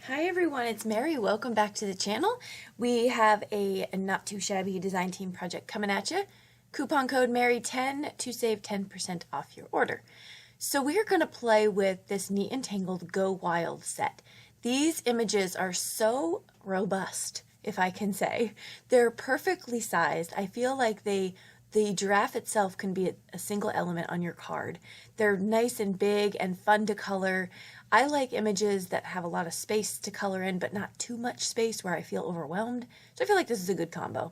Hi everyone, it's Mary. Welcome back to the channel. We have a Not Too Shabby design team project coming at you. Coupon code Mary10 to save 10% off your order. So we are going to play with this Neat and Tangled Go Wild set. These images are so robust, if I can say. They're perfectly sized. I feel like the giraffe itself can be a single element on your card. They're nice and big and fun to color. I like images that have a lot of space to color in, but not too much space where I feel overwhelmed. So I feel like this is a good combo.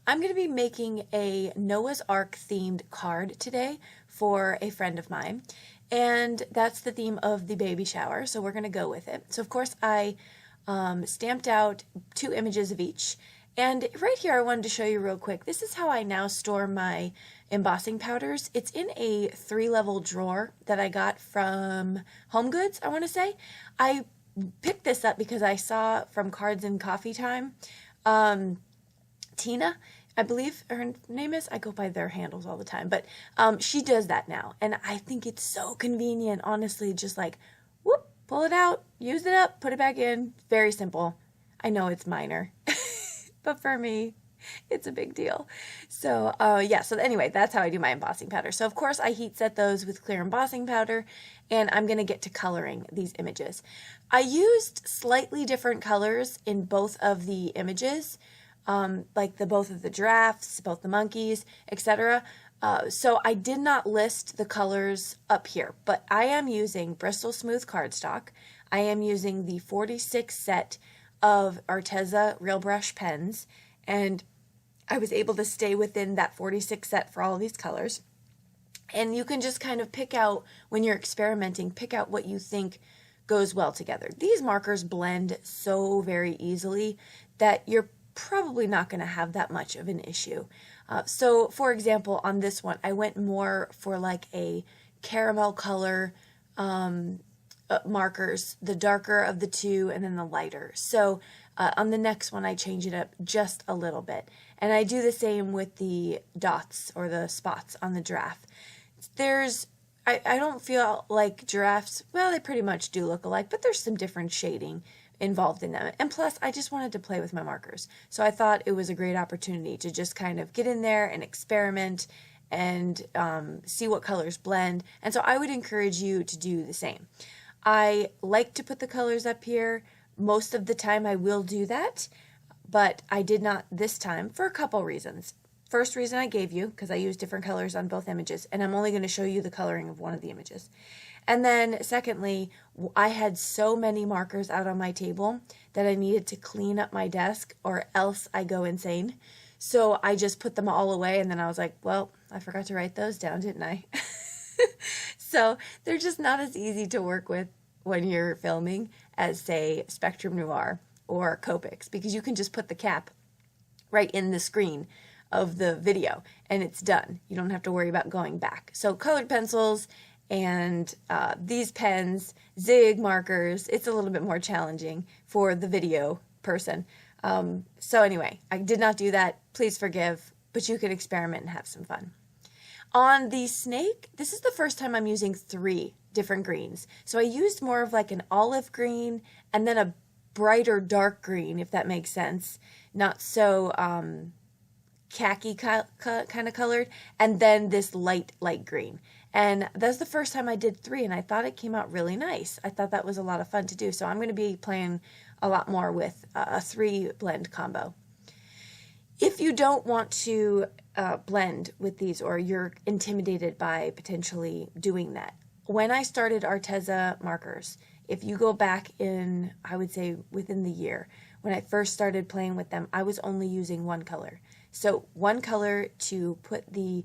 I'm going to be making a Noah's Ark themed card today for a friend of mine. And that's the theme of the baby shower, so we're going to go with it. So of course I stamped out 2 images of each. And right here I wanted to show you real quick, this is how I now store my embossing powders. It's in a 3-level drawer that I got from Home Goods, I want to say. I picked this up because I saw from Cards and Coffee Time, Tina, I believe her name is, I go by their handles all the time, but she does that now. And I think it's so convenient, honestly, just like, whoop, pull it out, use it up, put it back in. Very simple. I know it's minor. But for me, it's a big deal. So yeah, so anyway, that's how I do my embossing powder. So of course I heat set those with clear embossing powder, and I'm going to get to coloring these images. I used slightly different colors in both of the images, like both of the giraffes, both the monkeys, etc. So I did not list the colors up here, but I am using Bristol Smooth cardstock. I am using the 46 set of Arteza Real Brush Pens, and I was able to stay within that 46 set for all of these colors. And you can just kind of pick out, when you're experimenting, pick out what you think goes well together. These markers blend so very easily that you're probably not going to have that much of an issue. So for example, on this one, I went more for like a caramel color markers, the darker of the two and then the lighter. So on the next one I change it up just a little bit, and I do the same with the dots or the spots on the giraffe. I don't feel like giraffes, well, they pretty much do look alike, but there's some different shading involved in them. And plus I just wanted to play with my markers, so I thought it was a great opportunity to just kind of get in there and experiment and see what colors blend. And so I would encourage you to do the same. I like to put the colors up here. Most of the time I will do that, but I did not this time for a couple reasons. First reason I gave you, because I used different colors on both images, and I'm only going to show you the coloring of one of the images. And then secondly, I had so many markers out on my table that I needed to clean up my desk or else I go insane. So I just put them all away, and then I was like, well, I forgot to write those down, didn't I? So they're just not as easy to work with when you're filming as, say, Spectrum Noir or Copics, because you can just put the cap right in the screen of the video and it's done. You don't have to worry about going back. So colored pencils and these pens, zig markers, it's a little bit more challenging for the video person. So anyway, I did not do that. Please forgive, but you can experiment and have some fun. On the snake, this is the first time I'm using 3 different greens. So I used more of like an olive green and then a brighter dark green, if that makes sense. Not so khaki kind of colored, and then this light green. And that's the first time I did 3, and I thought it came out really nice. I thought that was a lot of fun to do. So I'm going to be playing a lot more with a 3 blend combo. If you don't want to blend with these, or you're intimidated by potentially doing that, when I started Arteza markers, if you go back in, I would say within the year, when I first started playing with them, I was only using one color. So one color to put the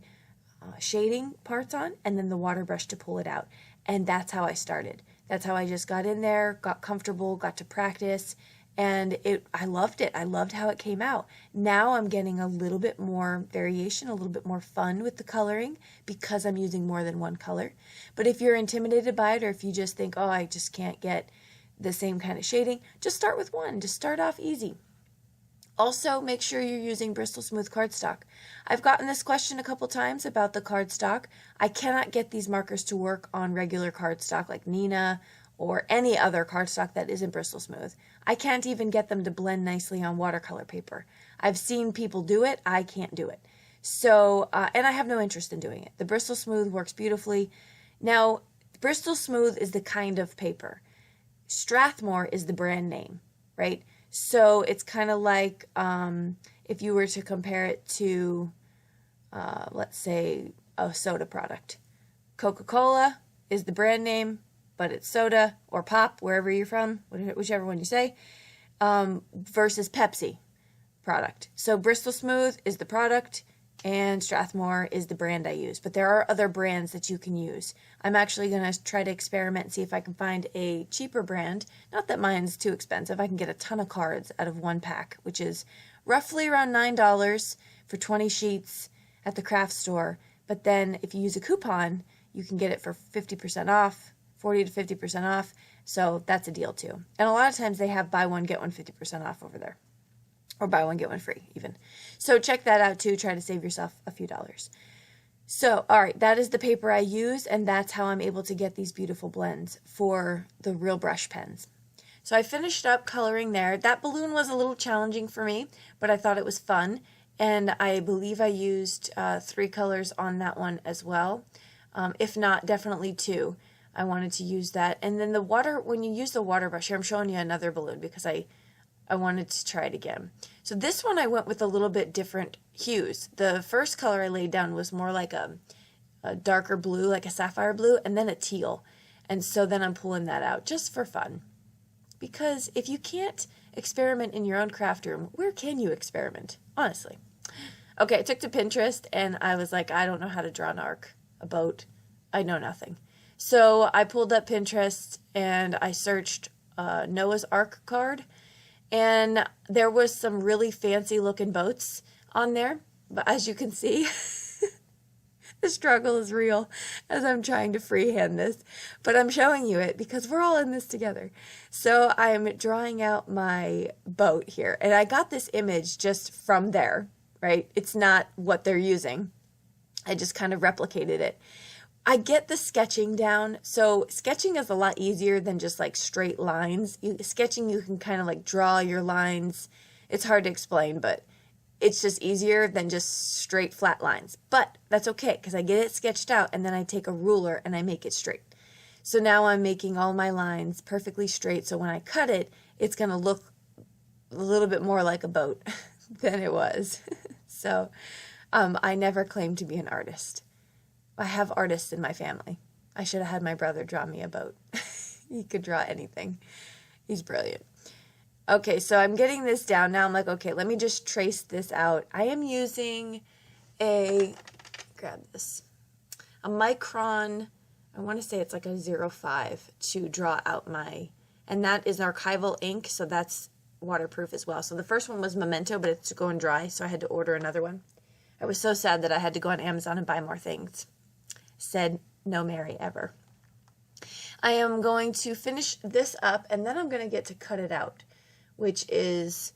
shading parts on, and then the water brush to pull it out. And that's how I started. That's how I just got in there, got comfortable, got to practice. And I loved it. I loved how it came out. Now I'm getting a little bit more variation, a little bit more fun with the coloring because I'm using more than one color. But if you're intimidated by it, or if you just think, oh, I just can't get the same kind of shading, just start with one. Just start off easy. Also, make sure you're using Bristol Smooth cardstock. I've gotten this question a couple times about the cardstock. I cannot get these markers to work on regular cardstock like Nina or any other cardstock that isn't Bristol Smooth. I can't even get them to blend nicely on watercolor paper. I've seen people do it. I can't do it. So, and I have no interest in doing it. The Bristol Smooth works beautifully. Now, Bristol Smooth is the kind of paper. Strathmore is the brand name, right? So it's kind of like if you were to compare it to, let's say, a soda product. Coca-Cola is the brand name, but it's soda or pop, wherever you're from, whichever one you say, versus Pepsi product. So Bristol Smooth is the product, and Strathmore is the brand I use. But there are other brands that you can use. I'm actually going to try to experiment and see if I can find a cheaper brand. Not that mine's too expensive. I can get a ton of cards out of one pack, which is roughly around $9 for 20 sheets at the craft store. But then if you use a coupon, you can get it for 50% off, 40 to 50% off. So that's a deal too. And a lot of times they have buy one, get one 50% off over there. Or buy one, get one free, even. So check that out, too. Try to save yourself a few dollars. So, all right, that is the paper I use, and that's how I'm able to get these beautiful blends for the Real Brush Pens. So I finished up coloring there. That balloon was a little challenging for me, but I thought it was fun. And I believe I used 3 colors on that one as well. If not, definitely 2. I wanted to use that. And then the water, when you use the water brush, here I'm showing you another balloon because I wanted to try it again. So this one I went with a little bit different hues. The first color I laid down was more like a darker blue, like a sapphire blue, and then a teal. And so then I'm pulling that out just for fun. Because if you can't experiment in your own craft room, where can you experiment? Honestly. Okay, I took to Pinterest and I was like, I don't know how to draw an arc, a boat. I know nothing. So I pulled up Pinterest and I searched Noah's Ark card. And there was some really fancy looking boats on there. But as you can see, the struggle is real as I'm trying to freehand this. But I'm showing you it because we're all in this together. So I'm drawing out my boat here. And I got this image just from there, right? It's not what they're using. I just kind of replicated it. I get the sketching down. So sketching is a lot easier than just like straight lines. Sketching, you can kind of like draw your lines. It's hard to explain, but it's just easier than just straight flat lines. But that's okay because I get it sketched out and then I take a ruler and I make it straight. So now I'm making all my lines perfectly straight. So when I cut it, it's going to look a little bit more like a boat than it was. So I never claimed to be an artist. I have artists in my family. I should have had my brother draw me a boat. He could draw anything. He's brilliant. Okay, so I'm getting this down. Now I'm like, okay, let me just trace this out. I am using grab this, a Micron, I want to say it's like a 05 to draw out my, and that is archival ink, so that's waterproof as well. So the first one was Memento, but it's going dry, so I had to order another one. I was so sad that I had to go on Amazon and buy more things. Said no Mary ever. I am going to finish this up and then I'm going to get to cut it out, which is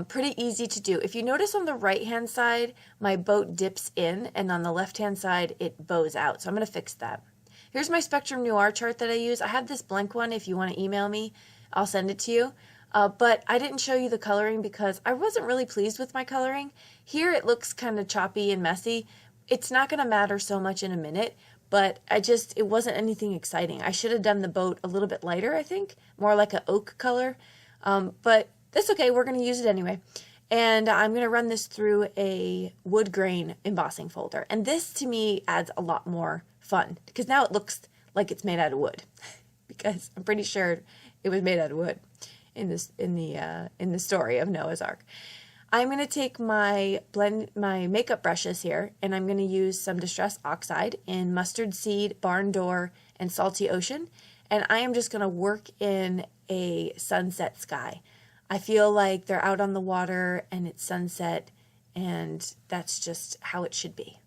pretty easy to do. If you notice on the right hand side, my boat dips in and on the left hand side, it bows out. So I'm going to fix that. Here's my Spectrum Noir chart that I use. I have this blank one. If you want to email me, I'll send it to you. But I didn't show you the coloring because I wasn't really pleased with my coloring. Here it looks kind of choppy and messy. It's not going to matter so much in a minute, but it wasn't anything exciting. I should have done the boat a little bit lighter, I think, more like an oak color. But that's okay. We're going to use it anyway. And I'm going to run this through a wood grain embossing folder. And this to me adds a lot more fun because now it looks like it's made out of wood because I'm pretty sure it was made out of wood in the story of Noah's Ark. I'm going to take my makeup brushes here, and I'm going to use some Distress Oxide in Mustard Seed, Barn Door, and Salty Ocean, and I am just going to work in a sunset sky. I feel like they're out on the water, and it's sunset, and that's just how it should be.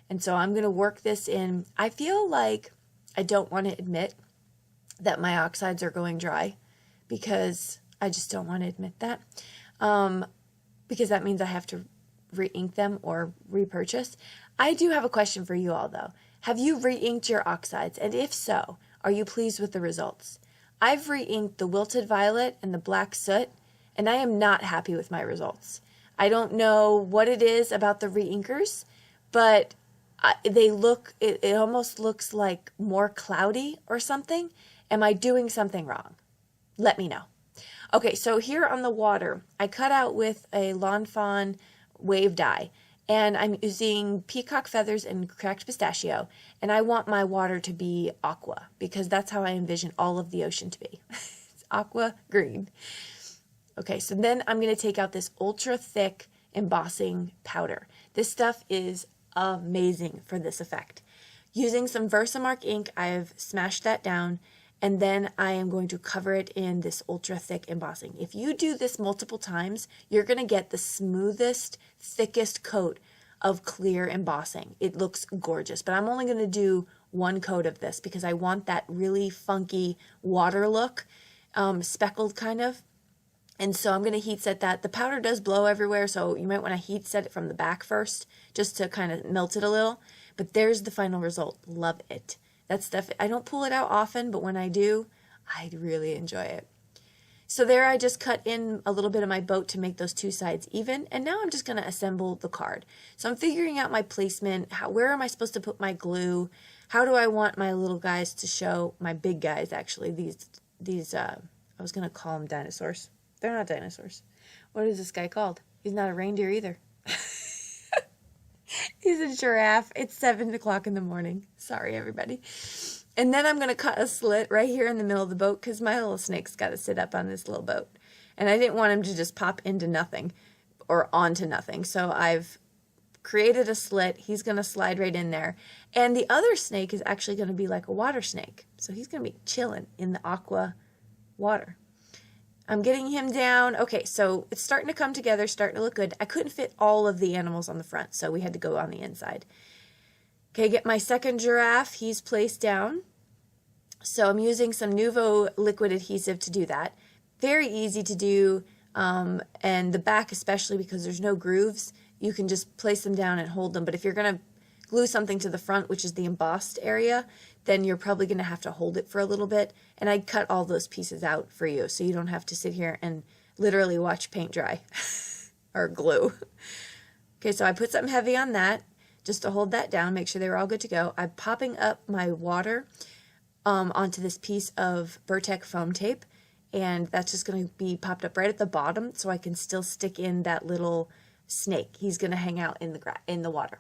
And so I'm going to work this in. I feel like I don't want to admit that my oxides are going dry because I just don't want to admit that. Because that means I have to re-ink them or repurchase. I do have a question for you all, though. Have you re-inked your oxides? And if so, are you pleased with the results? I've re-inked the Wilted Violet and the Black Soot, and I am not happy with my results. I don't know what it is about the re-inkers, but they look, it almost looks like more cloudy or something. Am I doing something wrong? Let me know. Okay, so here on the water, I cut out with a Lawn Fawn wave die, and I'm using peacock feathers and cracked pistachio, and I want my water to be aqua because that's how I envision all of the ocean to be. It's aqua green. Okay, so then I'm going to take out this ultra thick embossing powder. This stuff is amazing for this effect. Using some VersaMark ink, I've smashed that down, and then I am going to cover it in this ultra thick embossing. If you do this multiple times, you're going to get the smoothest, thickest coat of clear embossing. It looks gorgeous, but I'm only going to do one coat of this because I want that really funky water look, speckled kind of. And so I'm going to heat set that. The powder does blow everywhere, so you might want to heat set it from the back first just to kind of melt it a little. But there's the final result. Love it. That stuff, I don't pull it out often, but when I do, I really enjoy it. So there I just cut in a little bit of my boat to make those two sides even, and now I'm just going to assemble the card. So I'm figuring out my placement, where am I supposed to put my glue, how do I want my little guys to show, my big guys actually, these I was going to call them dinosaurs. They're not dinosaurs. What is this guy called? He's not a reindeer either. He's a giraffe. It's 7 o'clock in the morning. Sorry, everybody. And then I'm going to cut a slit right here in the middle of the boat because my little snake's got to sit up on this little boat. And I didn't want him to just pop into nothing or onto nothing. So I've created a slit. He's going to slide right in there. And the other snake is actually going to be like a water snake. So he's going to be chilling in the aqua water. I'm getting him down. Okay, so it's starting to come together, starting to look good. I couldn't fit all of the animals on the front, so we had to go on the inside. Okay, get my second giraffe. He's placed down. So I'm using some Nuvo liquid adhesive to do that. Very easy to do, and the back especially because there's no grooves. You can just place them down and hold them, but if you're going to glue something to the front, which is the embossed area, then you're probably going to have to hold it for a little bit. And I cut all those pieces out for you so you don't have to sit here and literally watch paint dry or glue. Okay, so I put something heavy on that just to hold that down, make sure they were all good to go. I'm popping up my water onto this piece of Burtec foam tape, and that's just going to be popped up right at the bottom so I can still stick in that little snake. He's going to hang out in the water.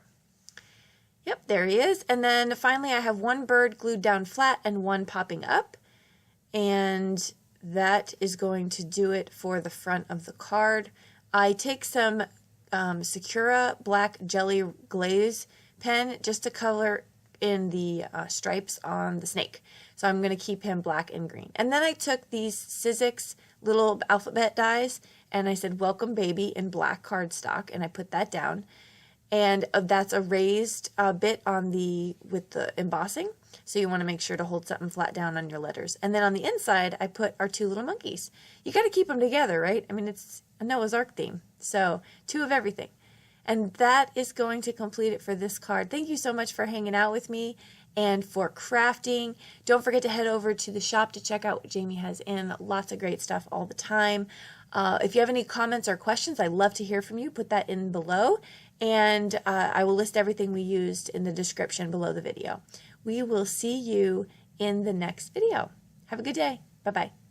Yep, there he is. And then finally I have one bird glued down flat and one popping up. And that is going to do it for the front of the card. I take some Sakura Black Jelly Glaze pen just to color in the stripes on the snake. So I'm going to keep him black and green. And then I took these Sizzix little alphabet dies and I said, "Welcome Baby" in black cardstock, and I put that down. And that's a raised bit on with the embossing. So you want to make sure to hold something flat down on your letters. And then on the inside, I put our two little monkeys. You got to keep them together, right? I mean, it's a Noah's Ark theme. So 2 of everything. And that is going to complete it for this card. Thank you so much for hanging out with me and for crafting. Don't forget to head over to the shop to check out what Jamie has in. Lots of great stuff all the time. If you have any comments or questions, I'd love to hear from you. Put that in below. And I will list everything we used in the description below the video. We will see you in the next video. Have a good day. Bye-bye.